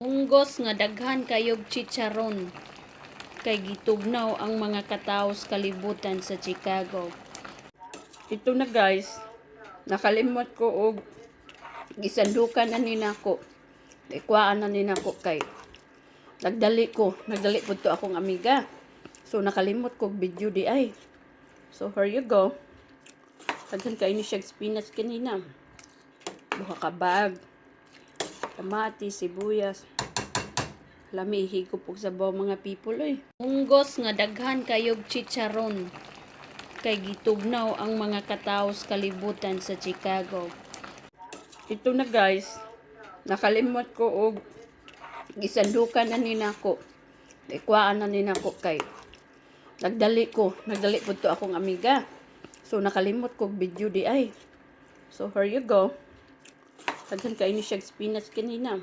Unggos nga daghan kayog chicharon kay gitugnaw ang mga katawo sa kalibutan sa Chicago. Ito na guys, nakalimot ko og gisandukan na ni nako. Ikuhaan na ni nako kay nagdali pud to akong amiga. So nakalimot ko video di ay. So here you go. Daghan kay ni siya spinach kanina. Duha ka bag. Kamati, sibuyas. Lami ihigop og sabaw mga people oy. Unggos nga daghan kayog chicharon kay gitugnaw ang mga katawo sa kalibutan sa Chicago. Ito na guys, nakalimot ko og gisandukan na ni nako. Ikuhaan na ni nako kay nagdali pud to akong amiga. So nakalimot ko video di ay. So here you go. Daghan kay ni siya spinach kanina.